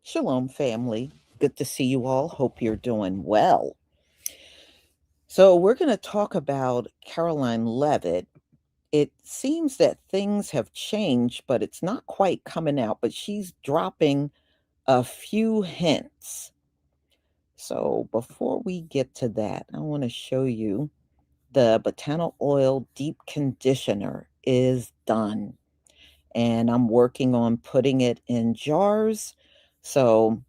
Shalom, family. Good to see you all. Hope you're doing well. So, we're going to talk about Caroline Leavitt. It seems that things have changed, but it's not quite coming out, but she's dropping a few hints. So, before we get to that, I want to show you the botanical oil deep conditioner is done, and I'm working on putting it in jars. So,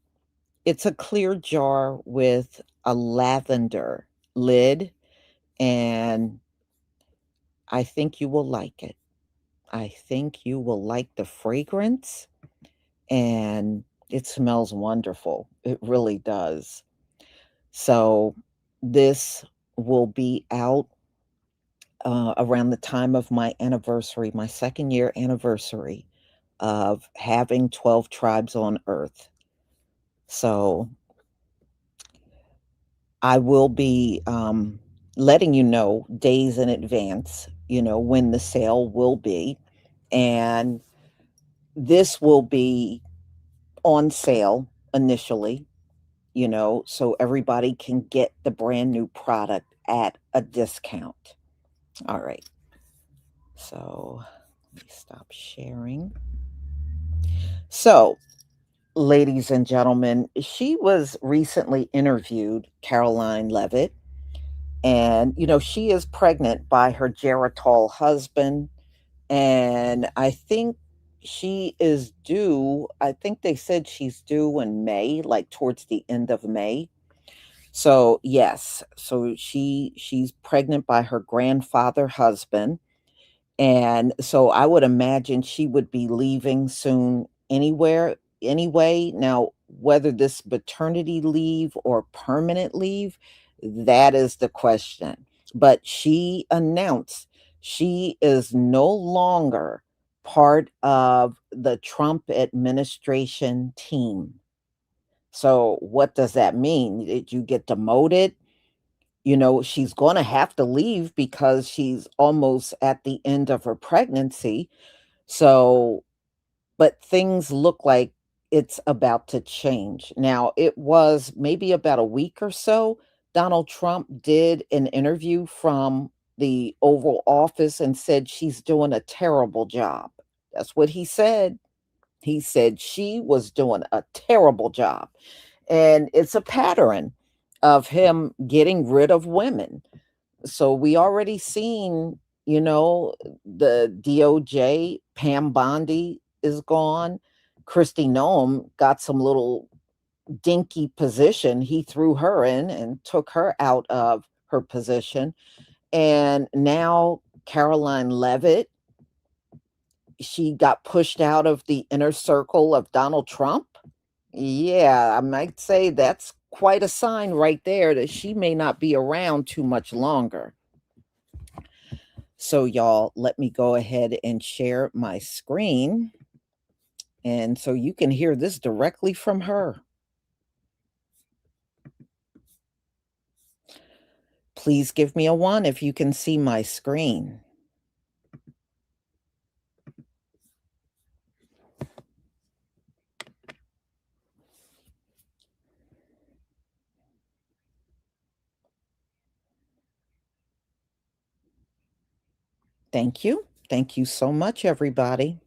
it's a clear jar with a lavender lid, and I think you will like it. I think you will like the fragrance, and it smells wonderful. It really does. So, this will be out around the time of my anniversary, my second year anniversary of having 12 tribes on earth. So, I will be letting you know days in advance, when the sale will be. And this will be on sale initially, so everybody can get the brand new product at a discount. All right. So let me stop sharing. So, ladies and gentlemen, she was recently interviewed, Caroline Leavitt. And, she is pregnant by her Geritol husband. And I think I think they said she's due in May, like towards the end of May. So yes, so she's pregnant by her grandfather husband. And so I would imagine she would be leaving soon anyway. Now, whether this maternity leave or permanent leave, that is the question. But she announced she is no longer part of the Trump administration team. So what does that mean? Did you get demoted? She's going to have to leave because she's almost at the end of her pregnancy. So, but things look like it's about to change. Now, it was maybe about a week or so. Donald Trump did an interview from the Oval Office and said she's doing a terrible job. That's what he said. He said she was doing a terrible job. And it's a pattern of him getting rid of women. So we already seen, the DOJ, Pam Bondi is gone. Christy Noem got some little dinky position. He threw her in and took her out of her position. And now Caroline Leavitt, she got pushed out of the inner circle of Donald Trump. Yeah, I might say that's quite a sign right there that she may not be around too much longer. So, y'all, let me go ahead and share my screen. And so you can hear this directly from her. Please give me a 1 if you can see my screen. Thank you. Thank you so much, everybody.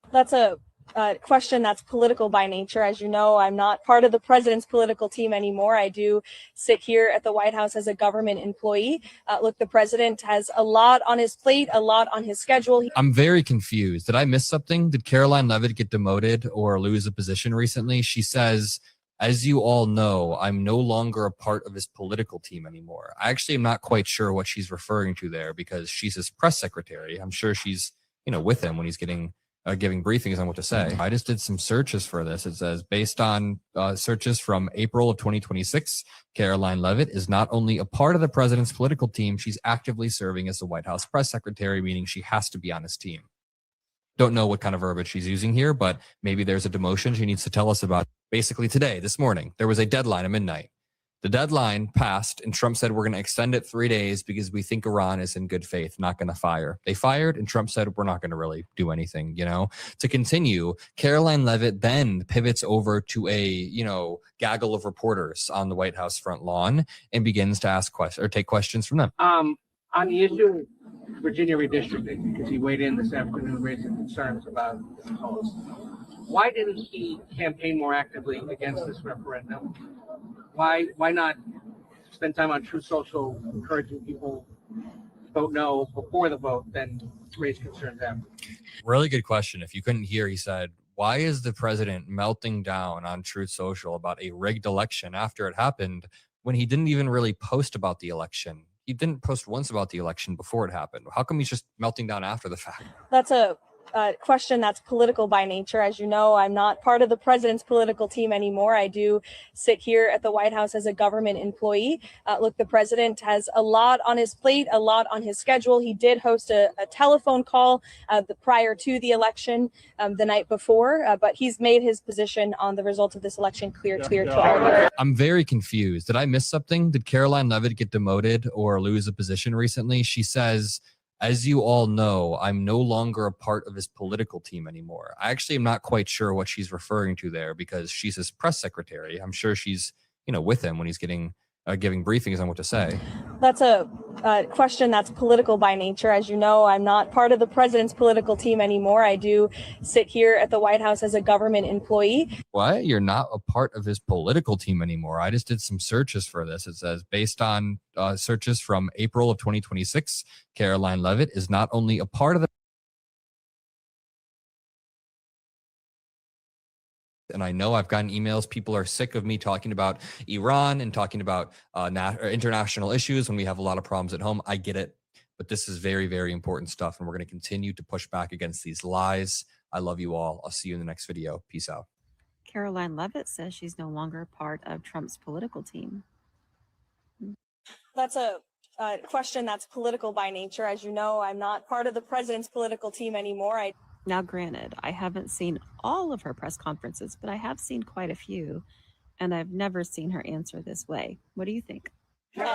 That's a question that's political by nature. As you know, I'm not part of the president's political team anymore. I do sit here at the White House as a government employee. Look, the president has a lot on his plate, a lot on his schedule. I'm very confused. Did I miss something? Did Caroline Leavitt get demoted or lose a position recently? She says, as you all know, I'm no longer a part of his political team anymore. I actually am not quite sure what she's referring to there because she's his press secretary. I'm sure she's, with him when he's giving briefings on what to say. I just did some searches for this. It says, based on searches from April of 2026, Karoline Leavitt is not only a part of the president's political team, she's actively serving as the White House press secretary, meaning she has to be on his team. Don't know what kind of verbiage she's using here, but maybe there's a demotion she needs to tell us about. Basically today, this morning, there was a deadline at midnight. The deadline passed, and Trump said, we're going to extend it 3 days because we think Iran is in good faith, not going to fire. They fired, and Trump said, we're not going to really do anything, To continue, Karoline Leavitt then pivots over to a, gaggle of reporters on the White House front lawn and begins to ask questions or take questions from them. On the issue of Virginia redistricting, because he weighed in this afternoon raising concerns about the polls, why didn't he campaign more actively against this referendum? Why not spend time on Truth Social encouraging people to vote no before the vote, then raise concerns after? Really good question. If you couldn't hear, he said, why is the president melting down on Truth Social about a rigged election after it happened when he didn't even really post about the election? He didn't post once about the election before it happened. How come he's just melting down after the fact? That's a question that's political by nature. As you know, I'm not part of the president's political team anymore. I do sit here at the White House as a government employee. Look, the president has a lot on his plate, a lot on his schedule. He did host a telephone call prior to the election the night before, but he's made his position on the results of this election clear to all of us. I'm very confused. Did I miss something? Did Karoline Leavitt get demoted or lose a position recently? She says, as you all know, I'm no longer a part of his political team anymore. I actually am not quite sure what she's referring to there because she's his press secretary. I'm sure she's, with him when he's giving briefings on what to say. That's a question that's political by nature. As you know, I'm not part of the president's political team anymore. I do sit here at the White House as a government employee. What? You're not a part of his political team anymore. I just did some searches for this. It says based on searches from April of 2026, Karoline Leavitt is not only a part of the and I know I've gotten emails. People are sick of me talking about Iran and talking about international issues when we have a lot of problems at home. I get it, but this is very, very important stuff, and we're going to continue to push back against these lies. I love you all. I'll see you in the next video. Peace out. Karoline Leavitt says she's no longer part of Trump's political team. That's a question that's political by nature. As you know, I'm not part of the president's political team anymore. Now, granted, I haven't seen all of her press conferences, but I have seen quite a few, and I've never seen her answer this way. What do you think? On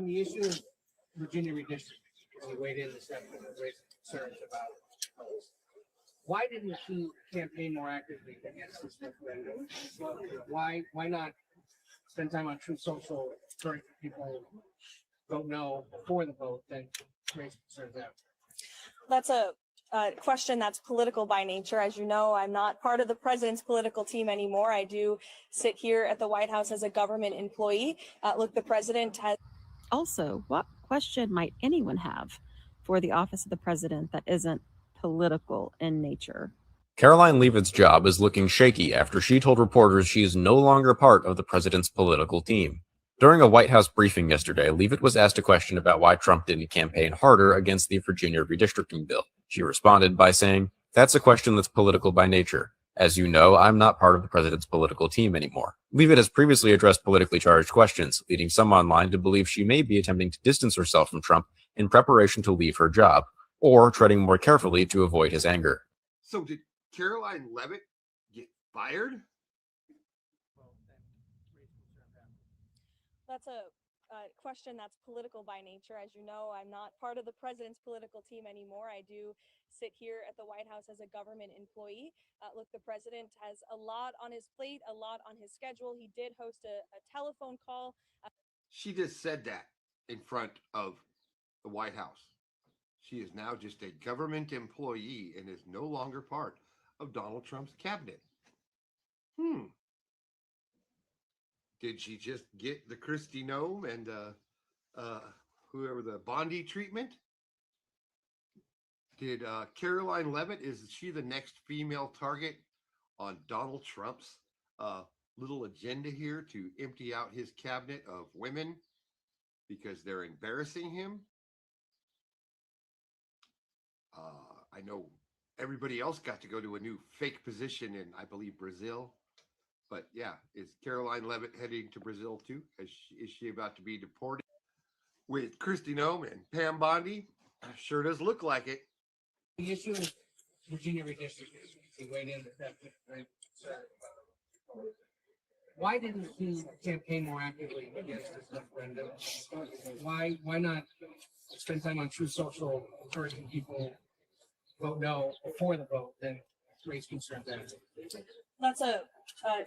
the issue of Virginia redistricting, he weighed in this afternoon raising concerns about the polls. Why didn't he campaign more actively against this referendum? Why not spend time on Truth Social encouraging people to vote no before the vote, then raise concerns after? That's a question that's political by nature. As you know, I'm not part of the president's political team anymore. I do sit here at the White House as a government employee. Look, the president has. Also, what question might anyone have for the office of the president that isn't political in nature? Karoline Leavitt's job is looking shaky after she told reporters she is no longer part of the president's political team. During a White House briefing yesterday, Leavitt was asked a question about why Trump didn't campaign harder against the Virginia redistricting bill. She responded by saying, "That's a question that's political by nature. As you know, I'm not part of the president's political team anymore." Leavitt has previously addressed politically charged questions, leading some online to believe she may be attempting to distance herself from Trump in preparation to leave her job, or treading more carefully to avoid his anger. So did Karoline Leavitt get fired? That's a question that's political by nature. As you know, I'm not part of the president's political team anymore. I do sit here at the White House as a government employee. Look, the president has a lot on his plate, a lot on his schedule. He did host a telephone call. She just said that in front of the White House. She is now just a government employee and is no longer part of Donald Trump's cabinet. Did she just get the Kristi Noem and whoever the Bondi treatment? Did Karoline Leavitt, is she the next female target on Donald Trump's little agenda here to empty out his cabinet of women because they're embarrassing him? I know everybody else got to go to a new fake position in, I believe, Brazil. But yeah, is Karoline Leavitt heading to Brazil too? Is she about to be deported with Kristi Noem and Pam Bondi? Sure does look like it. The issue is Virginia redistricting. He weighed in that that's very concerned about. Why didn't he campaign more actively against this referendum? Why not spend time on True Social encouraging people vote no before the vote, then raise concerns after? That's a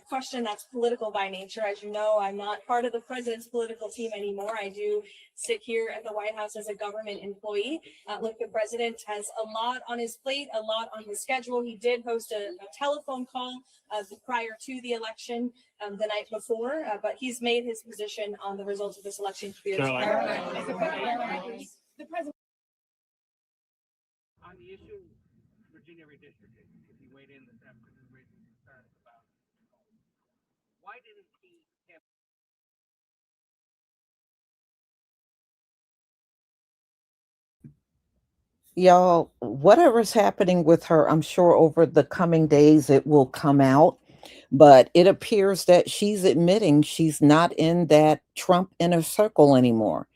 question that's political by nature. As you know, I'm not part of the president's political team anymore. I do sit here at the White House as a government employee. Look, the president has a lot on his plate, a lot on his schedule. He did host a telephone call prior to the election the night before, but he's made his position on the results of this election clear. The president. On the issue of Virginia redistricting, if he weighed in this afternoon, raising concerns about why didn't he campaign? Y'all, whatever's happening with her, I'm sure over the coming days it will come out. But it appears that she's admitting she's not in that Trump inner circle anymore.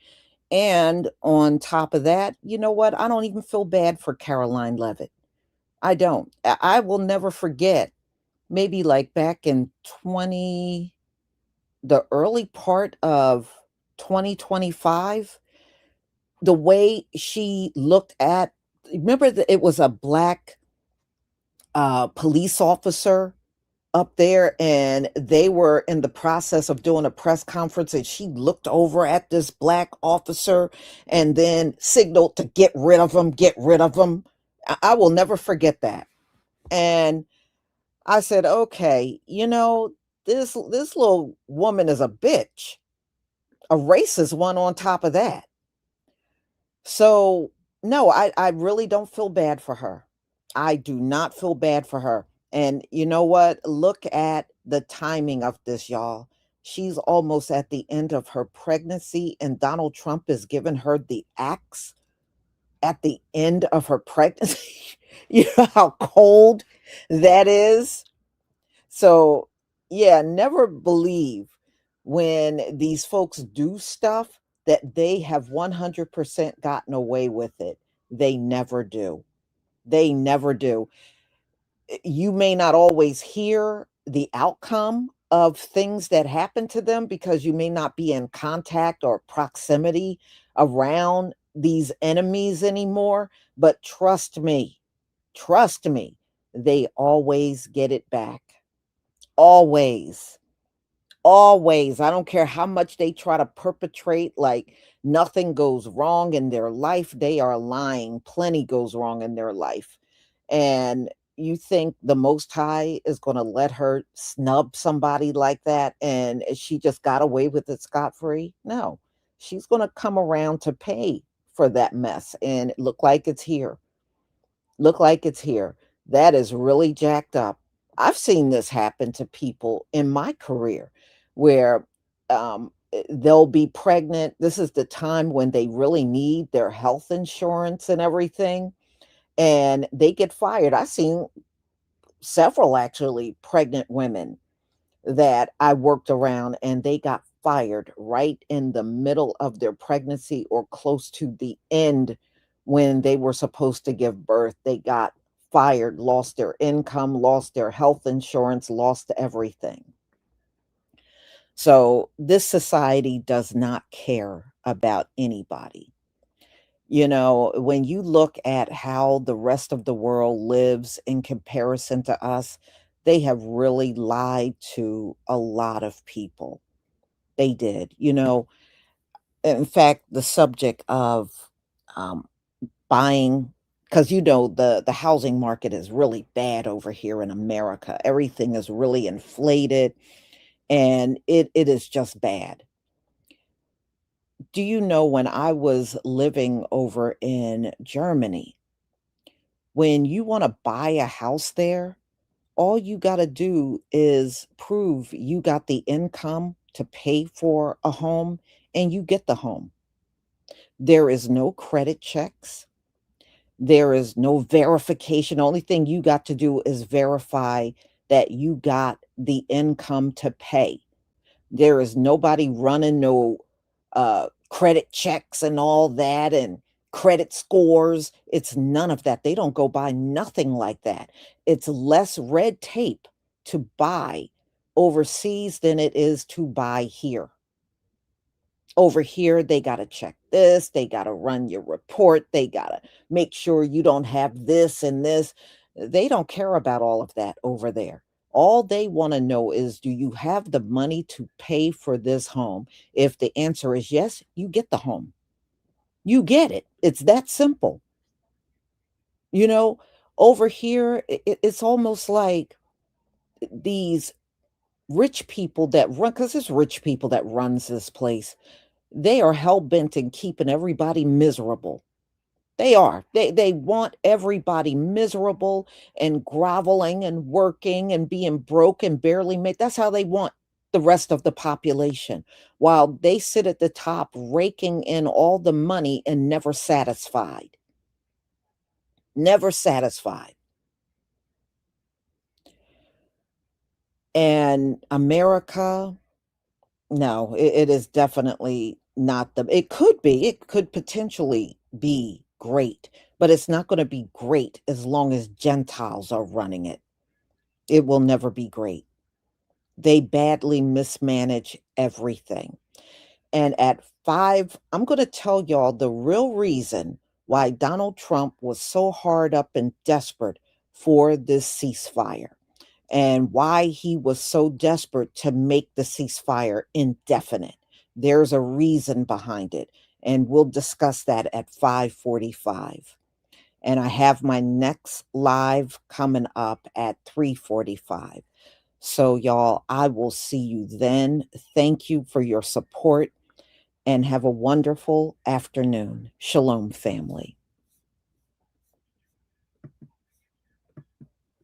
And on top of that, you know what? I don't even feel bad for Karoline Leavitt. I don't. I will never forget, maybe like back in the early part of 2025, the way she looked at, remember that it was a black police officer up there, and they were in the process of doing a press conference, and she looked over at this black officer and then signaled to get rid of him, get rid of him. I will never forget that. And I said, okay, this little woman is a bitch, a racist one on top of that. So no, I really don't feel bad for her. I do not feel bad for her. And you know what? Look at the timing of this, y'all. She's almost at the end of her pregnancy, and Donald Trump is giving her the axe at the end of her pregnancy. You know how cold that is? So, yeah, never believe when these folks do stuff that they have 100% gotten away with it. They never do. They never do. You may not always hear the outcome of things that happen to them because you may not be in contact or proximity around these enemies anymore. But trust me, they always get it back. Always. Always. I don't care how much they try to perpetrate like nothing goes wrong in their life. They are lying. Plenty goes wrong in their life. And you think the Most High is going to let her snub somebody like that and she just got away with it scot-free? No. She's going to come around to pay for that mess. And it look like it's here. Look like it's here. That is really jacked up. I've seen this happen to people in my career where they'll be pregnant. This is the time when they really need their health insurance and everything, and they get fired. I've seen several actually pregnant women that I worked around, and they got fired right in the middle of their pregnancy or close to the end when they were supposed to give birth. They got fired, lost their income, lost their health insurance, lost everything. So this society does not care about anybody. When you look at how the rest of the world lives in comparison to us, they have really lied to a lot of people. They did. In fact, the subject of um, buying, because the housing market is really bad over here in America. Everything is really inflated, and it is just bad. Do you know when I was living over in Germany, when you want to buy a house there, all you got to do is prove you got the income to pay for a home and you get the home. There is no credit checks. There is no verification. Only thing you got to do is verify that you got the income to pay. There is nobody running no credit checks and all that and credit scores. It's none of that. They don't go by nothing like that. It's less red tape to buy overseas than it is to buy here. Over here, they got to check this, they got to run your report, they got to make sure you don't have this and this. They don't care about all of that over there. All they want to know is, do you have the money to pay for this home? If the answer is yes, you get the home. You get it. It's that simple. You know, over here, it's almost like these rich people that run, because it's rich people that runs this place. They are hell-bent in keeping everybody miserable. They are. They want everybody miserable and groveling and working and being broke and barely made. That's how they want the rest of the population, while they sit at the top raking in all the money and never satisfied. Never satisfied. And America, no, it is definitely not the, it could potentially be great, but it's not going to be great as long as Gentiles are running it. It will never be great. They badly mismanage everything. And at 5, I'm going to tell y'all the real reason why Donald Trump was so hard up and desperate for this ceasefire, and why he was so desperate to make the ceasefire indefinite. There's a reason behind it, and we'll discuss that at 5:45. And I have my next live coming up at 3:45. So y'all, I will see you then. Thank you for your support and have a wonderful afternoon. Shalom, family.